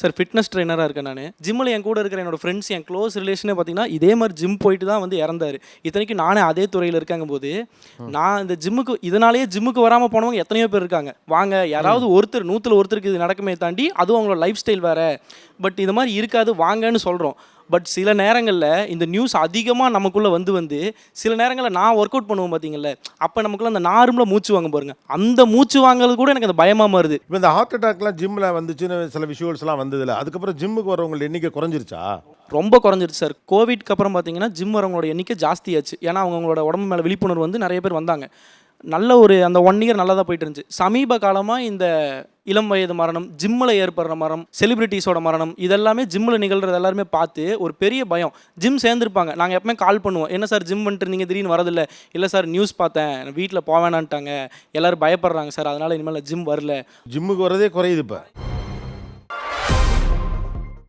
Sir fitness ட்ரெயினராக இருக்கேன் நான். ஜிம்மில் என் கூட இருக்கிற என்னோட ஃப்ரெண்ட்ஸ், என் க்ளோஸ் ரிலேஷனே பார்த்தீங்கன்னா இதே மாதிரி ஜிம் போயிட்டு தான் வந்து இறந்தார். இத்தனைக்கும் நானே அதே துறையில் இருக்காங்க போது நான் இந்த ஜிம்முக்கு இதனாலேயே ஜிம்முக்கு வராமல் போனவங்க எத்தனையோ பேர் இருக்காங்க. வாங்க யாராவது ஒருத்தர் 100ல் ஒருத்தருக்கு இது நடக்குமே தாண்டி அதுவும் அவங்களோட லைஃப் ஸ்டைல் வேறு. பட் இது மாதிரி இருக்காது வாங்கன்னு சொல்கிறோம். பட் சில நேரங்களில் இந்த நியூஸ் அதிகமாக நமக்குள்ளே வந்து சில நேரங்களில் நான் ஒர்க் அவுட் பண்ணுவோம் பார்த்தீங்கல்ல, அப்போ நமக்குள்ள அந்த நார்மலாக மூச்சு வாங்க பாருங்க, அந்த மூச்சு வாங்குறது கூட எனக்கு அந்த பயமாக மாறுது. இப்போ இந்த ஹார்ட் அட்டாக்லாம் ஜிம்மில் வந்துச்சுன்னு சில விஷுவல்ஸ்லாம் வந்ததில்ல, அதுக்கப்புறம் ஜிம்முக்கு வரவங்களோட எண்ணிக்கை குறைஞ்சிருச்சா? ரொம்ப குறைஞ்சிருச்சு சார். கோவிட்க்கு அப்புறம் பார்த்தீங்கன்னா ஜிம் வரவங்களோட எண்ணிக்கை ஜாஸ்தியாச்சு. ஏன்னா அவங்களோட உடம்பு மேலே விழிப்புணர்வு வந்து நிறைய பேர் வந்தாங்க. நல்ல ஒரு அந்த 1 இயர் நல்லா தான் போயிட்டு இருந்துச்சு. சமீப காலமாக இந்த இளம் வயது மரணம், ஜிம்மில் ஏற்படுற மரணம், செலிபிரிட்டிஸோட மரணம், இதெல்லாமே ஜிம்மில் நிகழ்கிறது எல்லாருமே பார்த்து ஒரு பெரிய பயம். ஜிம் சேர்ந்துருப்பாங்க, நாங்கள் எப்பவுமே கால் பண்ணுவோம், என்ன சார் ஜிம் பண்ணிட்டு இருந்தீங்க திடீர்னு வரதில்லை? இல்லை சார் நியூஸ் பார்த்தேன், வீட்டில் போவேணான்ட்டாங்க, எல்லோரும் பயப்படுறாங்க சார், அதனால் இனிமேல் ஜிம் வரல. ஜிம்முக்கு வரதே குறையுது இப்போ.